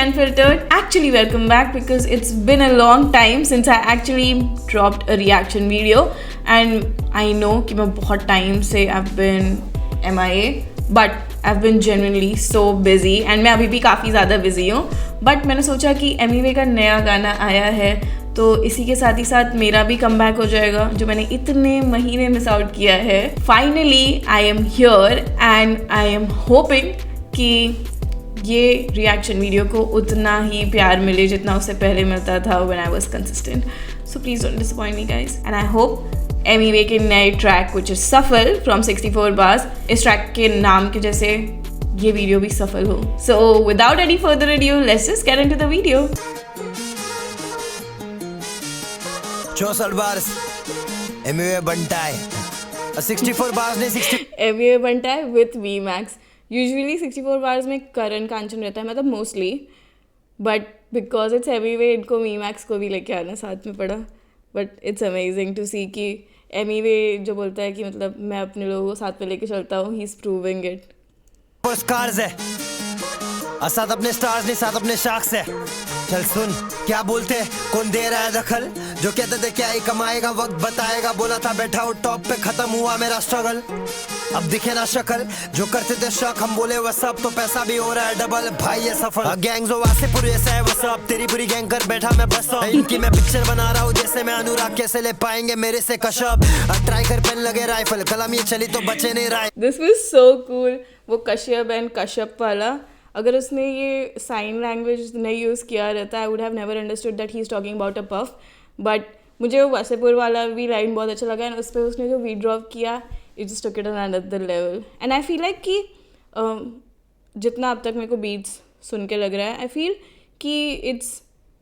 Unfiltered. Actually, welcome back because it's been a long time since I actually dropped a reaction video, and I know कि मैं बहुत time से I've been MIA, but I've been genuinely so busy and मैं अभी भी काफ़ी ज़्यादा busy हूँ. But मैंने सोचा कि एमिवे का नया गाना आया है तो इसी के साथ ही साथ मेरा भी कम बैक हो जाएगा जो मैंने इतने महीने मिस आउट किया है. Finally I am here and I am hoping कि ये रिएक्शन वीडियो को उतना ही प्यार मिले जितना उससे पहले मिलता था when I was consistent. So please don't disappoint me guys and I hope Emiway के नए ट्रैक व्हिच इज सफल फ्रॉम 64 बार्स, इस ट्रैक के नाम के जैसे ये वीडियो भी सफल हो. So without any further adieu let's just get into the video. 64 bars Emiway बनता है, 64 बार्स नहीं 60 एमिवे बनता है with V Max. Usually 64 bars में करण कांचन रहता है, मतलब mostly, but because it's Emiway इनको वी मैक्स को भी लेके आना साथ में पड़ा. बट इट्स अमेजिंग टू सी कि एमिवे जो बोलता है कि मतलब मैं अपने लोगों को साथ में लेके चलता हूँ, he is proving it. Stars है साथ अपने स्टार्स नहीं साथ अपने शार्क्स है. चल सुन क्या बोलते कौन दे रहा है दखल, जो कहते थे क्या ही कमाएगा वक्त बताएगा. बोला था बैठा हो टॉप पे खत्म हुआ मेरा स्ट्रगल, अब दिखे ना शक्ल. जो करते थे शक हम बोले वह सब तो पैसा भी हो रहा है डबल. भाई ये सफल गैंग्स वासेपुर ऐसा है वह सब, तेरी पूरी गैंग कर बैठा मैं बस. इनकी मैं पिक्चर बना रहा हूँ जैसे मैं अनुराग, कैसे ले पाएंगे मेरे से कश्यप. ट्राई कर पेन लगे राइफल कलम ये चली तो बचे नहीं राय. This was so cool. वो कश्यप एंड कश्यप वाला, अगर उसने ये साइन लैंग्वेज नहीं यूज़ किया रहता I would have never understood that he is talking about a puff. But मुझे वो वासेपुर वाला भी लाइन बहुत अच्छा लगा एंड उस पर उसने जो वी ड्रॉप किया it just took it on another level. And I feel like कि जितना अब तक मेरे को बीट्स सुन के लग रहा है आई फील कि इट्स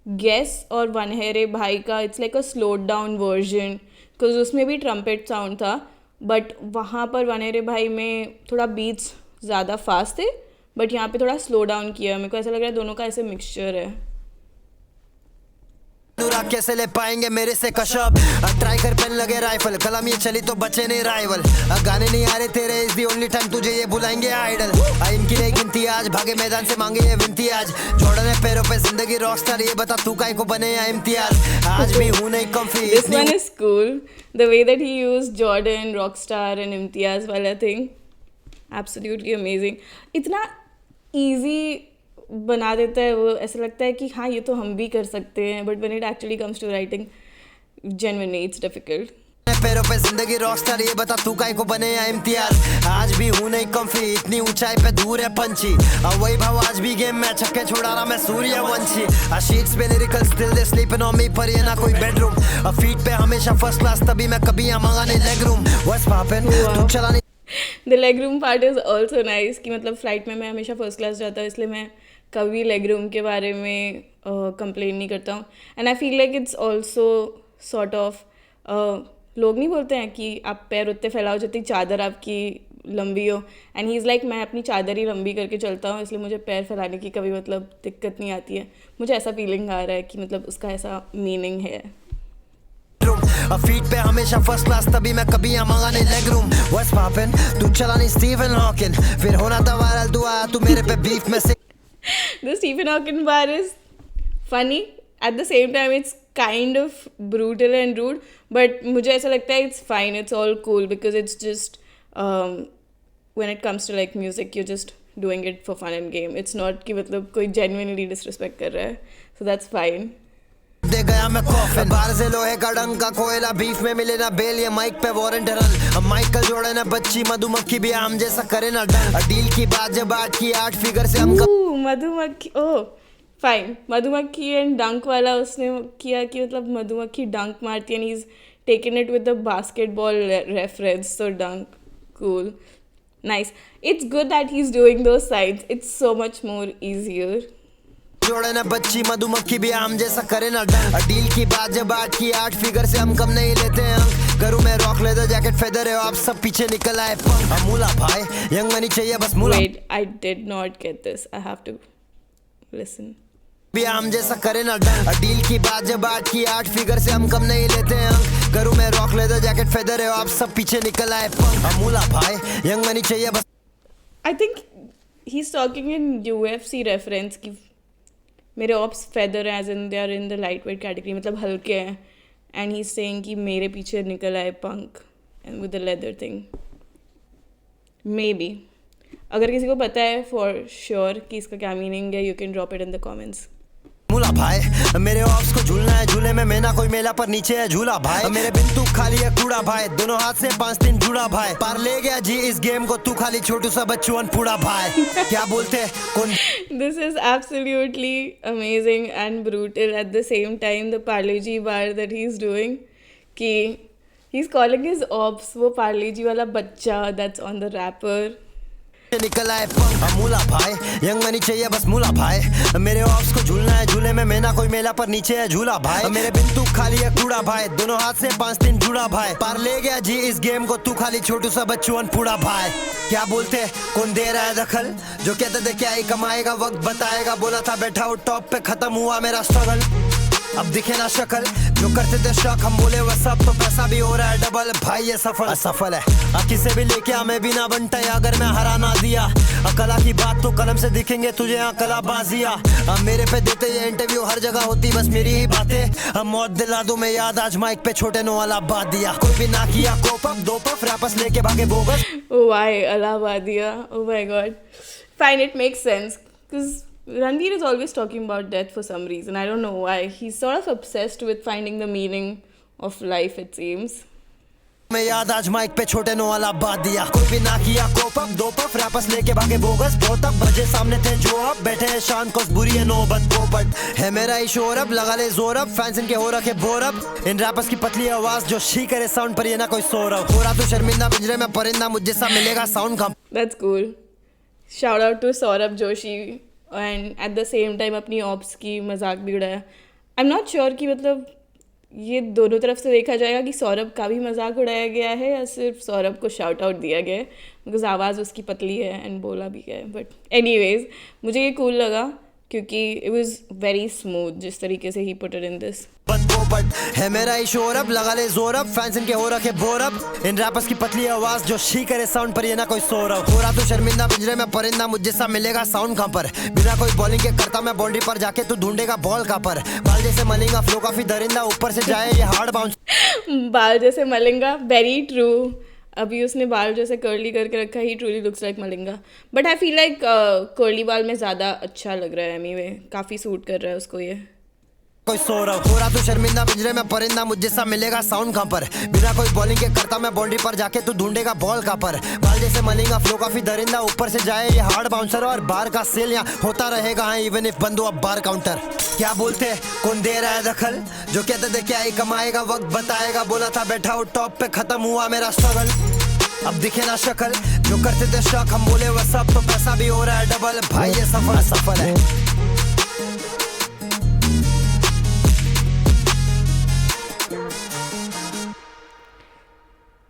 गेस और वनहेरे भाई का it's like a slowed down version, because उसमें भी ट्रम्पेट साउंड था बट वहाँ पर वनहेरे भाई में थोड़ा बीट्स ज़्यादा फास्ट थे बट यहाँ पे थोड़ा स्लो डाउन किया. मेरे को ऐसा लग रहा है दोनों का ऐसे मिक्सचर है. अनुराग कैसे ले पाएंगे मेरे से कश्यप. ट्राई कर पेन लगे राइफल कलम ये चली तो बचे नहीं राइवल. गाने नहीं आ रहे तेरे इज दी ओनली टाइम तुझे ये बुलाएंगे आइडल. इनकी नहीं गिनती आज भागे मैदान से मांगे ये विनती आज. जॉर्डन है पैरों पे जिंदगी रॉकस्टार, ये बता तू काहे को बने या इम्तियाज. आज भी हूँ नहीं comfy. This one is cool the way that he used Jordan Rockstar and Imtiaz वाला थिंग. Absolutely amazing. इतना ईजी बना देता है वो, ऐसा लगता है कि हाँ ये तो हम भी कर सकते हैं. But when it actually comes to writing genuinely it's difficult. पैरों पे जिंदगी रॉकस्टार, ये बता तू काहे को बने या इम्तियाज. आज भी हूँ नहीं कम्फी, इतनी ऊंचाई पे दूर है पंछी. वही भाव आज भी गेम में छक्के छोड़ा रहा मैं सूर्यवंशी. शीट्स पे lyrical still they sleeping on me, पर ये ना कोई बेडरूम. फीट पे हमेशा फर्स्ट क्लास, तभी मैं कभी यहाँ मांगा नहीं लेग रूम. व्हाट्स हैपेंड तू चला नहीं. The leg room part is also nice कि मतलब फ़्लाइट में मैं हमेशा फर्स्ट क्लास जाता हूँ इसलिए मैं कभी लेग रूम के बारे में कंप्लेन नहीं करता हूँ. And I feel like it's also sort of, लोग नहीं बोलते हैं कि आप पैर उतने फैलाओ जितनी चादर आपकी लंबी हो. एंड ही इज़ लाइक मैं अपनी चादर ही लंबी करके चलता हूँ इसलिए मुझे पैर फैलाने की कभी मतलब दिक्कत नहीं आती है. मुझे ऐसा फीलिंग आ रहा है कि मतलब उसका ऐसा मीनिंग है. फीट पे हमेशा फर्स्ट क्लास, तभी मैं कभी यहाँ मांगा नहीं लेग रूम. व्हाट्स हैपेंड तू चला नहीं स्टीफन हॉकिंग, फिर होना था वायरल तू आया तू मेरे पे बीफ में से. The Stephen Hawking bar is funny. At the same time, it's kind of brutal and rude. But मुझे ऐसा लगता है it's fine. It's all cool because it's just when it comes to like music, you're just doing it for fun and game. It's not कि मतलब कोई genuinely disrespect कर रहा है. So that's fine. दे गया मैं कॉफिन बाहर से लोहे का डंका कोयला. बीफ में मिले ना बेल ये माइक पे वारंट रन. माइकल जोड़े ना बच्ची मधुमक्खी भी आम जैसा करे ना डंक. डील की बात जब 8 की 8 फिगर से हम मधुमक्खी. ओह फाइन. मधुमक्खी एंड डंक वाला उसने किया कि मतलब मधुमक्खी डंक मारती है. And he is taken it with the basketball reference. So dunk cool nice. It's good that he is doing those sides. It's so much more easier. जोड़े ना बच्ची मधुमक्खी भी आम जैसा करे ना डंक. डील की बात जब 8 की 8 फिगर से हम कम नहीं लेते अंक. करूँ मैं रॉक लेदर जैकेट फेदर है आप सब पीछे निकल आए पंख. अमूला भाई यंग मनी चाहिए बस मूला. Wait, I did not get this. I have to listen. भी आम जैसा करे ना डंक. डील की बात जब 8 की 8 फिगर से हम कम नहीं लेते अंक. करूँ मैं रॉक लेदर जैकेट फेदर है आप सब पीछे निकल आए पंख. अमूला भाई यंग मनी चाहिए बस. I think he's talking in UFC reference की मेरे opps feather as in they are in the light weight category, मतलब हल्के हैं. एंड ही इज सेइंग कि मेरे पीछे निकल आए पंख and with the leather thing. May be अगर किसी को पता है फॉर श्योर कि इसका क्या मीनिंग है, you can drop it in the comments. मूला भाई मेरे ऑप्स को झूलना है झूले में मैं ना कोई मेला पर नीचे है झूला भाई. मेरे बिन तू खाली है कूड़ा भाई, दोनों हाथ से 5 दिन जुड़ा भाई. पार ले गया जी इस गेम को तू खाली छोटू सा बच्चू अनपूड़ा भाई. क्या बोलते कौन. This is absolutely amazing and brutal at the same time. The Parle G bar that he's doing, कि he's calling his ops वो Parle G वाला बच्चा that's on the rapper. निकल आए पंख मूला भाई, यंग मनी चाहिए बस मूला भाई. मेरे ऑप्स को झूलना है झूले में मैं ना कोई मेला पर नीचे है झूला भाई. मेरे बिन तू खाली है कूड़ा भाई, दोनों हाथ से 5 दिन जुड़ा भाई. पार ले गया जी इस गेम को तू खाली छोटू सा बच्चू अनपूड़ा भाई. क्या बोलते कौन दे रहा है दखल, जो कहते थे क्या ही कमाएगा वक्त बताएगा. बोला था बैठा हूँ टॉप पे खत्म हुआ मेरा स्ट्रगल. अब दिखे ना शक्ल जो करते थे शक, हम बोले वो सब तो पैसा भी हो रहा है डबल. भाई ये सफल है आखी से भी लेके आ मैं बिना बनता है. अगर मैं हरा ना दिया कला की बात तो कलम से दिखेंगे तुझे यहाँ कला बाजिया. मेरे पे देते ये इंटरव्यू हर जगह होती बस मेरी ही बातें. मौत दिला दूं मैं याद आज माइक पे छोटे नो वाला बात दिया. कोई भी ना किया कोप अप 2 पफ रैपस लेके भागे bogus. Why Allahabadiya? Oh my god. Fine, it makes sense because Ranveer is always talking about death for some reason. I don't know why. He's sort of obsessed with finding the meaning of life, it seems. मैं याद आज mic पे छोटे no वाला बात दिया. कोई भी ना किया कोप अप 2 पफ रैपस लेके भागे बोगस. बहुत अब बजे सामने थे जो अब बैठे हैं शान को बुरी है नौबत पोपट. है मेरा ही शोर अब लगा ले जोर अब, फैंस इनके हो रखे बोर अब. इन रैपर्स की पतली आवाज जो शी करे साउंड पर ये ना कोई सौरभ. हो रहा तो शर्मिंदा पिंजरे में परिंदा मुझे सा मिलेगा sound come. That's cool. Shout out to Saurabh Joshi and at the same time अपनी ऑप्स की मजाक भी उड़ाया. आई एम नॉट श्योर कि मतलब ये दोनों तरफ से देखा जाएगा कि सौरभ का भी मजाक उड़ाया गया है या सिर्फ सौरभ को शाउट आउट दिया गया है, बिकॉज आवाज़ उसकी पतली है एंड बोला भी गया है. बट एनीवेज मुझे ये कूल लगा क्योंकि इट वाज वेरी स्मूथ जिस तरीके से ही पुट इट इन दिस. है मेरा ही शोर अब लगा ले जोर अब, फैंस इनके हो रखे बोर अब. इन रैपर्स की पतली आवाज जो शी करे साउंड पर ये ना कोई सौरभ. हो रहा तो शर्मिंदा पिंजरे में परिंदा मुझे सा मिलेगा साउंड कहाँ पर. बिना कोई बॉलिंग के करता मैं बाउंड्री पर जाके तू ढूंढेगा बॉल कहाँ पर. बाल जैसे मलेगा फ्लो काफी दरिंदा ऊपर से जाए ये हार्ड बाउंस. बाल जैसे मलिंगा, वेरी ट्रू. अभी उसने बाल जैसे कर्ली करके रखा, he truly looks like Malinga. But I feel like curly बाल में ज़्यादा अच्छा लग रहा है. एनीवे काफ़ी सूट कर रहा है उसको ये. कोई सौरभ हो रहा तो शर्मिंदा पिंजरे में परिंदा मुझे सा मिलेगा साउंड कहाँ पर. बिना कोई बॉलिंग के करता मैं बाउंड्री पर जाके तू ढूंढेगा बॉल कहाँ पर. बाल जैसे मलेगा फ्लो काफी दरिंदा ऊपर से जाए ये हार्ड बाउंसर. और बार का सेल यहाँ होता रहेगा हाँ इवन इफ बंदो अब बार काउंटर. क्या बोलते कौन दे रहा है दखल, जो कहते थे क्या ही कमाएगा वक्त बताएगा. बोला था बैठा हूँ टॉप पे खत्म हुआ मेरा स्ट्रगल. अब दिखे ना शक्ल जो करते थे शक, हम बोले वो सब तो पैसा भी हो रहा है डबल. भाई ये सफल है.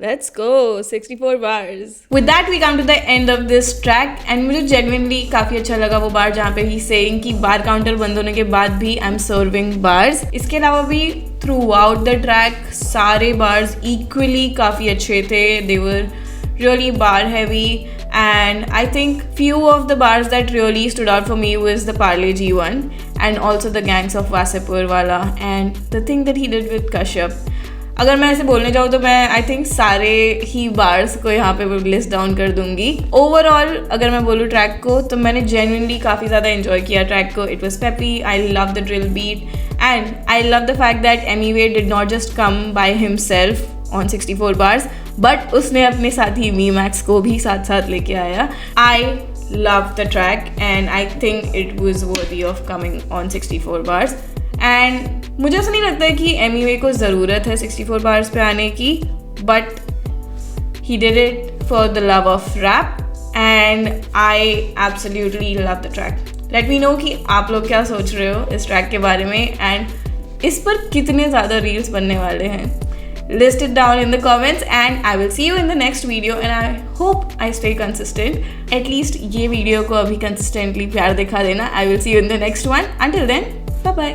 Let's go, 64 bars. With that we come to the end of this track and मुझे genuinely काफ़ी अच्छा लगा वो बार जहाँ पे ही saying कि बार काउंटर बंद होने के बाद भी I'm serving bars. इसके अलावा भी throughout the track सारे bars equally काफ़ी अच्छे थे. They were really bar heavy and I think few of the bars that really stood out for me was the Parle G one and also the Gangs of Wasipur wala and the thing that he did with Kashyap. अगर मैं ऐसे बोलने जाऊँ तो मैं I think सारे ही bars को यहाँ पे लिस्ट डाउन कर दूंगी. ओवरऑल अगर मैं बोलूँ ट्रैक को तो मैंने जेन्युइनली काफ़ी ज़्यादा एंजॉय किया ट्रैक को. It was peppy, I love the drill beat and I love the fact that Emiway did not just come by himself on 64 bars but उसने अपने साथी मी मैक्स को भी साथ साथ लेके आया. I love the track and I think it was worthy of coming on 64 bars. And मुझे ऐसा नहीं लगता है कि एमीवे को ज़रूरत है 64 बार्स पे आने की, but he did it for the love of rap and I absolutely love the track. Let me know कि आप लोग क्या सोच रहे हो इस ट्रैक के बारे में एंड इस पर कितने ज़्यादा रील्स बनने वाले हैं. List it down in the comments and I will see you in the next video and I hope I stay consistent. At least ये वीडियो को अभी consistently प्यार दिखा देना. I will see you in the next one. Until then, bye bye.